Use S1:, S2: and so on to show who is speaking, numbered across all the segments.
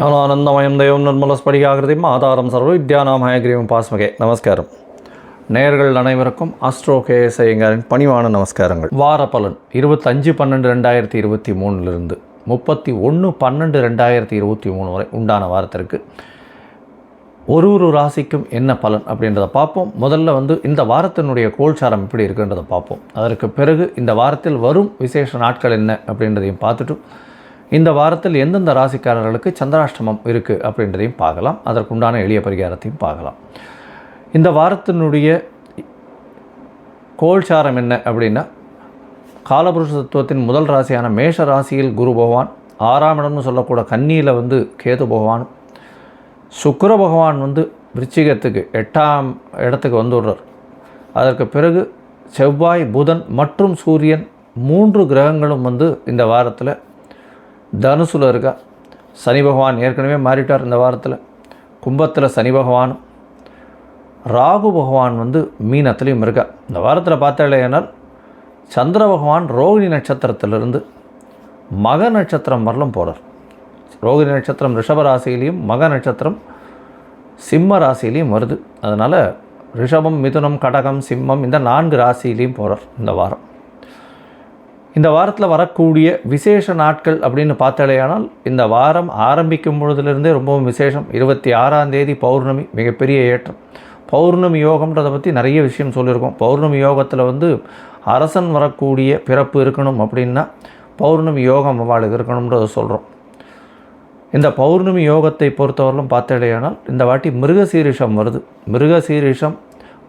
S1: ஞானானந்தமயம் தெய்வம் நிர்மலஸ்படிகாகிருதிம் ஆதாரம் சர்வ வித்யாநாமயகிரியும் பாஸ்மகே. நமஸ்காரம். நேயர்கள் அனைவருக்கும் ஆஸ்ட்ரோ கேஎஸ் ஐயங்காரின் பணிவான நமஸ்காரங்கள். வார பலன் 25/12/2023 31/12/2023 வரை உண்டான வாரத்திற்கு ஒரு ராசிக்கும் என்ன பலன் அப்படின்றத பார்ப்போம். முதல்ல இந்த வாரத்தினுடைய கோல்சாரம் எப்படி இருக்குன்றதை பார்ப்போம். அதற்கு பிறகு இந்த வாரத்தில் வரும் விசேஷ நாட்கள் என்ன அப்படின்றதையும் பார்த்துட்டு இந்த வாரத்தில் எந்தெந்த ராசிக்காரர்களுக்கு சந்திராஷ்டமம் இருக்குது அப்படின்றதையும் பார்க்கலாம். அதற்குண்டான எளிய பரிகாரத்தையும் பார்க்கலாம். இந்த வாரத்தினுடைய கோல்சாரம் என்ன அப்படின்னா, காலபுருஷ தத்துவத்தின் முதல் ராசியான மேஷ ராசியில் குரு பகவான், 6ஆம் இடம்னு சொல்லக்கூட கன்னியில் கேது பகவான், சுக்கிர பகவான் விருச்சிகத்துக்கு 8ஆம் இடத்துக்கு வந்துடுறார். அதற்கு பிறகு செவ்வாய், புதன் மற்றும் சூரியன் 3 கிரகங்களும் இந்த வாரத்தில் தனுசுல இருக்கா. சனி பகவான் ஏற்கனவே மாறிட்டார். இந்த வாரத்தில் கும்பத்தில் சனி பகவானும், ராகு பகவான் மீனத்திலையும் இருக்கா. இந்த வாரத்தில் பார்த்தாலேனால் சந்திர பகவான் ரோகிணி நட்சத்திரத்திலிருந்து மக நட்சத்திரம் வரலும் போகிறார். ரோகிணி நட்சத்திரம் ரிஷப ராசியிலையும் மக நட்சத்திரம் சிம்ம ராசியிலையும் வருது. அதனால் ரிஷபம், மிதுனம், கடகம், சிம்மம் இந்த 4 ராசியிலையும் போகிறார் இந்த வாரம். இந்த வாரத்தில் வரக்கூடிய விசேஷ நாட்கள் அப்படின்னு பார்த்தாலேயானால் இந்த வாரம் ஆரம்பிக்கும் பொழுதுலேருந்தே ரொம்பவும் விசேஷம். 26ஆம் தேதி பௌர்ணமி, மிகப்பெரிய ஏற்றம். பௌர்ணமி யோகம்ன்றதை பற்றி நிறைய விஷயம் சொல்லியிருக்கோம். பௌர்ணமி யோகத்தில் அரசன் வரக்கூடிய பிறப்பு இருக்கணும் அப்படின்னா பௌர்ணமி யோகம் அவளுக்கு இருக்கணுன்றதை சொல்கிறோம். இந்த பௌர்ணமி யோகத்தை பொறுத்தவரையிலும் பார்த்தாலேயானால் இந்த வாட்டி மிருகசீரிஷம் வருது. மிருகசீரிஷம்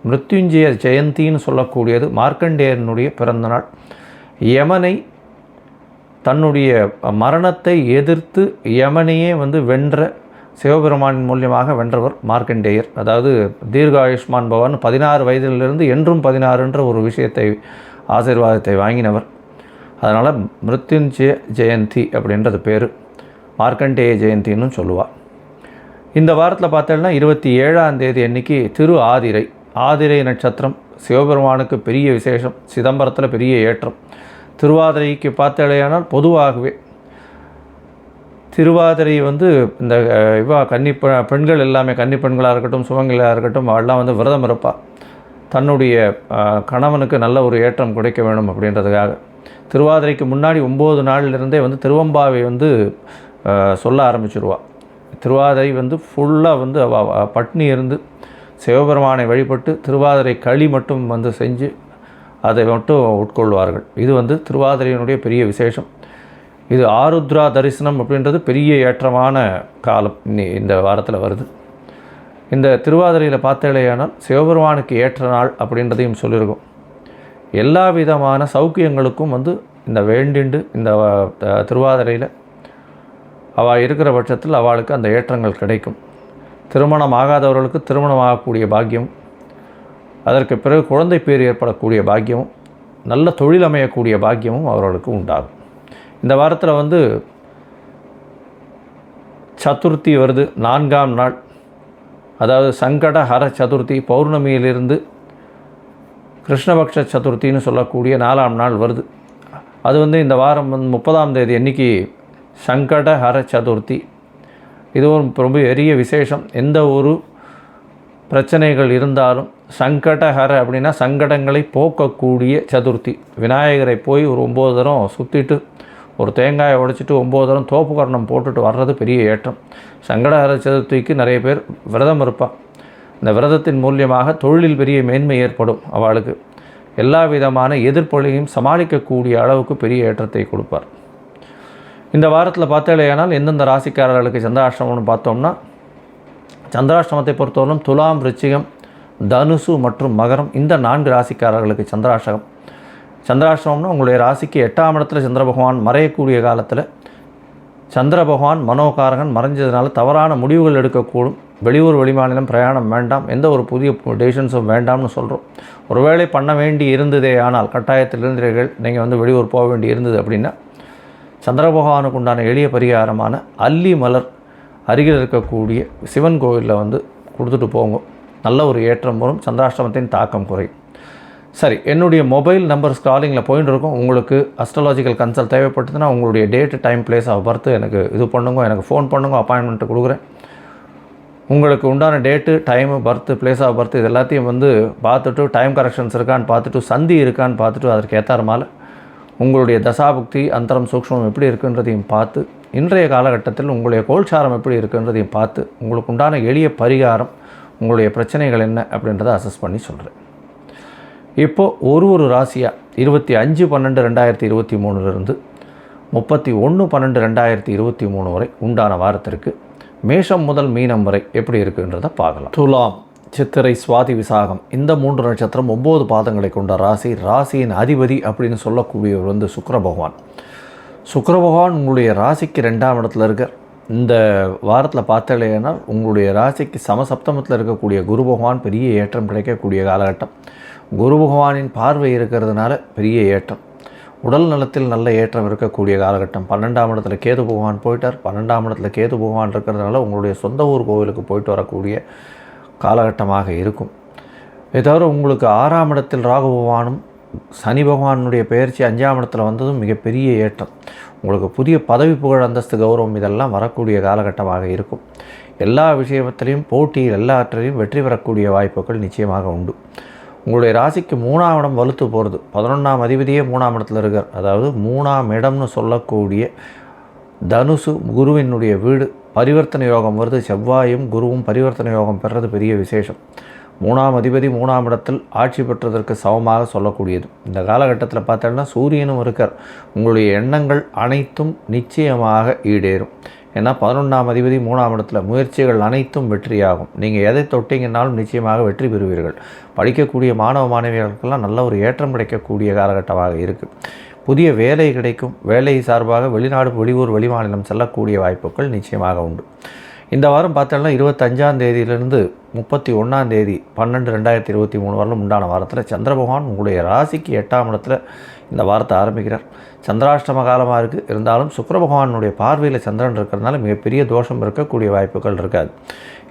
S1: மிருத்யுஞ்சய ஜெயந்தின்னு சொல்லக்கூடியது. மார்க்கண்டேயனுடைய பிறந்தநாள். யமனை தன்னுடைய மரணத்தை எதிர்த்து யமனையே வென்ற சிவபெருமானின் மூலியமாக வென்றவர் மார்க்கண்டேயர். அதாவது தீர்காயுஷ்மான் பவன் 16 வயதிலிருந்து என்றும் 16 ஒரு விஷயத்தை ஆசீர்வாதத்தை வாங்கினவர். அதனால் மிருத்யுஞ்சய ஜெயந்தி அப்படின்றது பேர். மார்க்கண்டேய ஜெயந்தின்னு சொல்லுவாள். இந்த வாரத்தில் பார்த்தோம்னா 27ஆம் தேதி அன்றைக்கி திரு ஆதிரை. ஆதிரை நட்சத்திரம் சிவபெருமானுக்கு பெரிய விசேஷம். சிதம்பரத்தில் பெரிய ஏற்றம். திருவாதிரைக்கு பார்த்தாலேயானால் பொதுவாகவே திருவாதிரை இந்த பெண்கள் எல்லாமே, கன்னி பெண்களாக இருக்கட்டும், சுமங்களாக இருக்கட்டும், அவெல்லாம் விரதம் இருப்பாள். தன்னுடைய கணவனுக்கு நல்ல ஒரு ஏற்றம் கிடைக்க வேணும் அப்படின்றதுக்காக திருவாதிரைக்கு முன்னாடி 9 நாளிலிருந்தே திருவம்பாவை சொல்ல ஆரம்பிச்சிருவாள். திருவாதிரை ஃபுல்லாக பட்னி இருந்து சிவபெருமானை வழிபட்டு திருவாதிரை களி மட்டும் செஞ்சு அதை மட்டும் உட்கொள்வார்கள். இது திருவாதிரையினுடைய பெரிய விசேஷம். இது ஆருத்ரா தரிசனம் அப்படின்றது பெரிய ஏற்றமான காலம் இந்த வாரத்தில் வருது. இந்த திருவாதிரையில் பார்த்தாலேயானால் சிவபெருமானுக்கு ஏற்ற நாள் அப்படின்றதையும் சொல்லியிருக்கோம். எல்லா விதமான சௌக்கியங்களுக்கும் இந்த வேண்டிண்டு இந்த திருவாதிரையில் அவள் இருக்கிற பட்சத்தில் அவளுக்கு அந்த ஏற்றங்கள் கிடைக்கும். திருமணம் ஆகாதவர்களுக்கு திருமணம் ஆகக்கூடிய பாக்கியம், அதற்கு பிறகு குழந்தை பேர் ஏற்படக்கூடிய பாக்கியமும், நல்ல தொழில் அமையக்கூடிய பாக்கியமும் அவர்களுக்கு உண்டாகும். இந்த வாரத்தில் சதுர்த்தி வருது, 4ஆம் நாள். அதாவது சங்கடஹர சதுர்த்தி. பௌர்ணமியிலிருந்து கிருஷ்ணபக்ஷ சதுர்த்தின்னு சொல்லக்கூடிய 4ஆம் நாள் வருது. அது இந்த வாரம் 30ஆம் தேதி அன்றைக்கி சங்கடஹர சதுர்த்தி. இதுவும் ரொம்ப பெரிய விசேஷம். எந்த ஒரு பிரச்சனைகள் இருந்தாலும் சங்கடஹர அப்படின்னா சங்கடங்களை போக்கக்கூடிய சதுர்த்தி. விநாயகரை போய் ஒரு 9 தரம் சுற்றிட்டு ஒரு தேங்காயை உடைச்சிட்டு 9 தரம் தோப்பு கரணம் போட்டுட்டு வர்றது பெரிய ஏற்றம். சங்கடஹர சதுர்த்திக்கு நிறைய பேர் விரதம் இருப்பாள். இந்த விரதத்தின் மூலியமாக தொழிலில் பெரிய மேன்மை ஏற்படும். அவளுக்கு எல்லா விதமான எதிர்ப்பொழியும் சமாளிக்கக்கூடிய அளவுக்கு பெரிய ஏற்றத்தை கொடுப்பார். இந்த வாரத்தில் பார்த்தாலேயானால் எந்தெந்த ராசிக்காரர்களுக்கு சந்திராஷ்டமம்னு பார்த்தோம்னா, சந்திராஷ்டமத்தை பொறுத்தவரைக்கும் துலாம், விருச்சிகம், தனுசு மற்றும் மகரம் இந்த 4 ராசிக்காரர்களுக்கு சந்திராஷ்டகம். சந்திராஷ்டமம்னா உங்களுடைய ராசிக்கு 8ஆம் இடத்துல சந்திர பகவான் மறையக்கூடிய காலத்தில் சந்திர பகவான் மனோகாரகன் மறைஞ்சதுனால தவறான முடிவுகள் எடுக்கக்கூடும். வெளியூர் வெளிமாநிலம் பிரயாணம் வேண்டாம், எந்த ஒரு புதிய டெசிஷன்ஸும் வேண்டாம்னு சொல்கிறோம். ஒருவேளை பண்ண வேண்டி இருந்ததே ஆனால் கட்டாயத்தில் இருந்தீர்கள், நீங்கள் வெளியூர் போக வேண்டி இருந்தது அப்படின்னா சந்திர பகவானுக்கு உண்டான எளிய பரிகாரமான அல்லி மலர் அருகில் இருக்கக்கூடிய சிவன் கோவிலில் கொடுத்துட்டு போங்க. நல்ல ஒரு ஏற்றம் வரும். சந்திராஷ்டமத்தின் தாக்கம் குறையும். சரி, என்னுடைய மொபைல் நம்பர் ஸ்க்ராலிங்கில் போயின்னு இருக்கும். உங்களுக்கு அஸ்ட்ராலாஜிக்கல் கன்சல்ட் தேவைப்பட்டதுன்னா உங்களுடைய date, time, place of birth எனக்கு இது பண்ணுங்க, எனக்கு ஃபோன் பண்ணுங்க, அப்பாயின்மெண்ட்டு கொடுக்குறேன். உங்களுக்கு உண்டான date, time, birth, place of birth இது எல்லாத்தையும் வந்து பார்த்துட்டு, டைம் கரெக்ஷன்ஸ் இருக்கான்னு பார்த்துட்டு, சந்தி இருக்கான்னு பார்த்துட்டு, அதற்கு ஏற்றார் உங்களுடைய தசாபுக்தி, அந்தரம், சூக்ஷ்மம் எப்படி இருக்குன்றதையும் பார்த்து, இன்றைய காலகட்டத்தில் உங்களுடைய கோல்சாரம் எப்படி இருக்குன்றதையும் பார்த்து, உங்களுக்கு உண்டான எளிய பரிகாரம், உங்களுடைய பிரச்சனைகள் என்ன அப்படின்றத அசஸ் பண்ணி சொல்கிறேன். இப்போது ஒரு ராசியாக 25/12/2023 31/12/2023 வரை உண்டான வாரத்திற்கு மேஷம் முதல் மீனம் வரை எப்படி இருக்குன்றதை பார்க்கலாம். துலாம், சித்திரை, சுவாதி, விசாகம் இந்த 3 நட்சத்திரம் 9 பாதங்களை கொண்ட ராசி. ராசியின் அதிபதி அப்படின்னு சொல்லக்கூடியவர் வந்து சுக்கிர பகவான். சுக்கிர பகவான் உங்களுடைய ராசிக்கு 2ஆம் இடத்துல இருக்கார். இந்த வாரத்தில் பார்த்தாலேனா உங்களுடைய ராசிக்கு சமசப்தமத்தில் இருக்கக்கூடிய குரு பகவான் பெரிய ஏற்றம் கிடைக்கக்கூடிய காலகட்டம். குரு பகவானின் பார்வை இருக்கிறதுனால பெரிய ஏற்றம். உடல் நலத்தில் நல்ல ஏற்றம் இருக்கக்கூடிய காலகட்டம். 12ஆம் இடத்துல கேது பகவான் போயிட்டார். 12ஆம் இடத்துல கேது பகவான் இருக்கிறதுனால உங்களுடைய சொந்த ஊர் கோவிலுக்கு போயிட்டு வரக்கூடிய காலகட்டமாக இருக்கும். இதை தவிர உங்களுக்கு 6ஆம் இடத்தில் ராகு பகவானும் சனி பகவானுடைய பெயர்ச்சி 5ஆம் இடத்துல வந்ததும் மிகப்பெரிய ஏற்றம். உங்களுக்கு புதிய பதவி, புகழ், அந்தஸ்து, கௌரவம் இதெல்லாம் வரக்கூடிய காலகட்டமாக இருக்கும். எல்லா விஷயத்திலையும் போட்டியில் எல்லாற்றிலையும் வெற்றி பெறக்கூடிய வாய்ப்புகள் நிச்சயமாக உண்டு. உங்களுடைய ராசிக்கு 3ஆம் இடம் வலுத்து போகிறது. 11ஆம் அதிபதியே 3ஆம் இடத்துல இருக்கார். அதாவது 3ஆம் இடம்னு சொல்லக்கூடிய தனுசு குருவினுடைய வீடு. பரிவர்த்தனை யோகம் வருது. செவ்வாயும் குருவும் பரிவர்த்தனை யோகம் பெறுறது பெரிய விசேஷம். 3ஆம் அதிபதி 3ஆம் இடத்தில் ஆட்சி பெற்றதற்கு சமமாக சொல்லக்கூடியது. இந்த காலகட்டத்தில் பார்த்தோன்னா சூரியனும் இருக்கார். உங்களுடைய எண்ணங்கள் அனைத்தும் நிச்சயமாக ஈடேறும். ஏன்னா 11ஆம் அதிபதி 3ஆம் இடத்துல முயற்சிகள் அனைத்தும் வெற்றியாகும். நீங்கள் எதை தொட்டிங்கன்னாலும் நிச்சயமாக வெற்றி பெறுவீர்கள். படிக்கக்கூடிய மாணவ மாணவிகளுக்கெல்லாம் நல்ல ஒரு ஏற்றம் கிடைக்கக்கூடிய காலகட்டமாக இருக்குது. புதிய வேலை கிடைக்கும். வேலை சார்பாக வெளிநாடு, வெளியூர், வெளிமாநிலம் செல்லக்கூடிய வாய்ப்புகள் நிச்சயமாக உண்டு. இந்த வாரம் பார்த்தோம்னா 25ஆம் தேதியிலிருந்து 31ஆம் தேதி 12/2023 வரலும் உண்டான வாரத்தில் சந்திர பகவான் உங்களுடைய ராசிக்கு 8ஆம் இடத்துல இந்த வாரத்தை ஆரம்பிக்கிறார். சந்திராஷ்டம காலமாக இருக்குது. இருந்தாலும் சுக்கிர பகவானுடைய பார்வையில் சந்திரன் இருக்கிறதுனால மிகப்பெரிய தோஷம் இருக்கக்கூடிய வாய்ப்புகள் இருக்காது.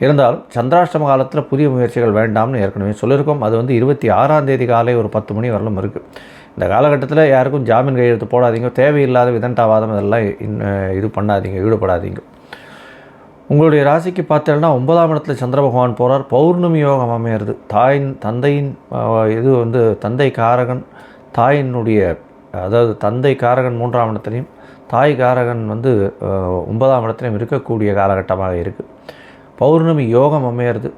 S1: இருந்தாலும் சந்திராஷ்டம காலத்தில் புதிய முயற்சிகள் வேண்டாம்னு ஏற்கனவே சொல்லியிருக்கோம். அது வந்து 26ஆம் தேதி காலை ஒரு 10 மணி வரலும் இருக்குது. இந்த காலகட்டத்தில் யாருக்கும் ஜாமீன் கையெழுத்து போடாதீங்க. தேவையில்லாத விதண்டாவாதம் இதெல்லாம் இது பண்ணாதீங்க, ஈடுபடாதீங்க. உங்களுடைய ராசிக்கு பார்த்தோன்னா 9ஆம் இடத்துல சந்திர பகவான் போகிறார். பௌர்ணமி யோகம் அமையிறது. தந்தையின் இது வந்து தந்தை காரகன், தாயினுடைய அதாவது தந்தை காரகன் 3ஆம் இடத்துலையும் தாய் காரகன் வந்து 9ஆம் இடத்துலையும் இருக்கக்கூடிய காலகட்டமாக இருக்குது. பௌர்ணமி யோகம் அமையிறது.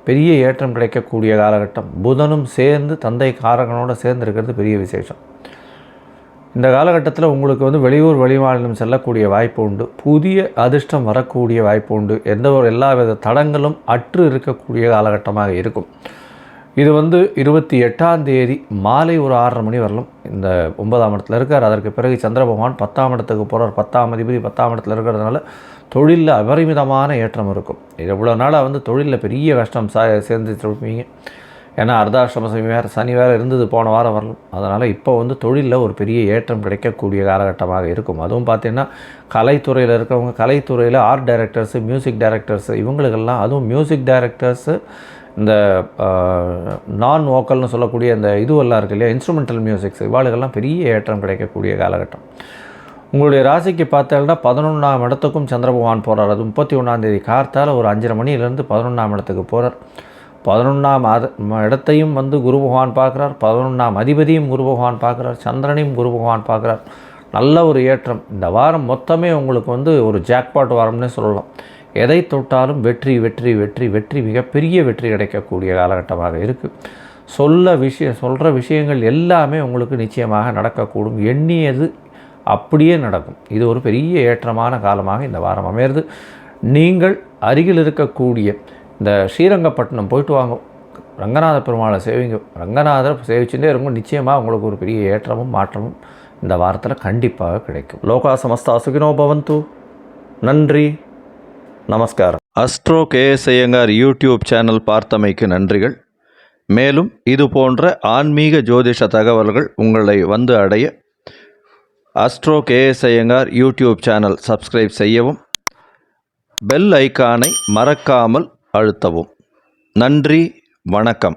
S1: பெரிய ஏற்றம் கிடைக்கக்கூடிய காலகட்டம். புதனும் சேர்ந்து தந்தை காரகனோடு சேர்ந்து இருக்கிறது பெரிய விசேஷம். இந்த காலகட்டத்தில் உங்களுக்கு வந்து வெளியூர், வெளிமாநிலம் செல்லக்கூடிய வாய்ப்பு உண்டு. புதிய அதிர்ஷ்டம் வரக்கூடிய வாய்ப்பு உண்டு. எல்லா வித தடங்களும் அற்று இருக்கக்கூடிய காலகட்டமாக இருக்கும். இது வந்து 28ஆம் தேதி மாலை ஒரு 6:30 மணி வரலும் இந்த 9ஆம் இடத்துல இருக்கார். அதற்கு பிறகு சந்திர பகவான் 10ஆம் இடத்துக்கு போகிறார். 10ஆம் அதிபதி 10ஆம் இடத்துல இருக்கிறதுனால தொழிலில் அபரிமிதமான ஏற்றம் இருக்கும். இவ்வளோ நாளாக வந்து தொழிலில் பெரிய கஷ்டம் சேர்ந்துருப்பீங்க. ஏன்னா அர்த்தாஷ்டம சனி வேறு இருந்தது போன வாரம் வரலும். அதனால் இப்போ வந்து தொழிலில் ஒரு பெரிய ஏற்றம் கிடைக்கக்கூடிய காலகட்டமாக இருக்கும். அதுவும் பார்த்திங்கன்னா கலைத்துறையில் இருக்கிறவங்க, கலைத்துறையில் ஆர்ட் டைரக்டர்ஸு, மியூசிக் டைரக்டர்ஸு இவங்களுக்கெல்லாம், அதுவும் மியூசிக் டைரக்டர்ஸு இந்த நான் வோக்கல்னு சொல்லக்கூடிய இந்த இதுவெல்லாம் இருக்குது இல்லையா, இன்ஸ்ட்ருமெண்டல் மியூசிக்ஸ், இவாளுக்கெல்லாம் பெரிய ஏற்றம் கிடைக்கக்கூடிய காலகட்டம். உங்களுடைய ராசிக்கு பார்த்தீங்கன்னா 11ஆம் இடத்துக்கும் சந்திர பகவான் போகிறார். அது 31ஆம் தேதி கார்த்தால் ஒரு 5:30 மணியிலேருந்து 11ஆம் இடத்துக்கு போகிறார். 11ஆம் இடத்தையும் வந்து குரு பகவான் பார்க்குறார். 11ஆம் அதிபதியும் குரு பகவான் பார்க்குறார். சந்திரனையும் குரு பகவான் பார்க்குறார். நல்ல ஒரு ஏற்றம். இந்த வாரம் மொத்தமே உங்களுக்கு வந்து ஒரு ஜாக்பாட் வாரம்னே சொல்லலாம். எதை தொட்டாலும் வெற்றி வெற்றி வெற்றி வெற்றி, மிகப்பெரிய வெற்றி கிடைக்கக்கூடிய காலகட்டமாக இருக்குது. சொல்கிற விஷயங்கள் எல்லாமே உங்களுக்கு நிச்சயமாக நடக்கக்கூடும். எண்ணியது அப்படியே நடக்கும். இது ஒரு பெரிய ஏற்றமான காலமாக இந்த வாரம் அமையிறது. நீங்கள் அருகில் இருக்கக்கூடிய இந்த ஸ்ரீரங்கப்பட்டினம் போயிட்டு வாங்க. ரங்கநாத பெருமாளை சேவிங்க. ரங்கநாதரை சேவிச்சுட்டே இருக்கும். நிச்சயமாக உங்களுக்கு ஒரு பெரிய ஏற்றமும் மாற்றமும் இந்த வாரத்தில் கண்டிப்பாக கிடைக்கும். லோகா சமஸ்தா சுகினோ பவந்து. நன்றி, நமஸ்காரம். Astro KS Iyengar YouTube channel பார்த்தமைக்கு நன்றிகள். மேலும் இது போன்ற ஆன்மீக ஜோதிஷ தகவல்கள் உங்களை வந்து அடைய astro KS Iyengar YouTube channel subscribe செய்யவும், பெல் ஐக்கானை மறக்காமல் அழுத்தவும். நன்றி, வணக்கம்.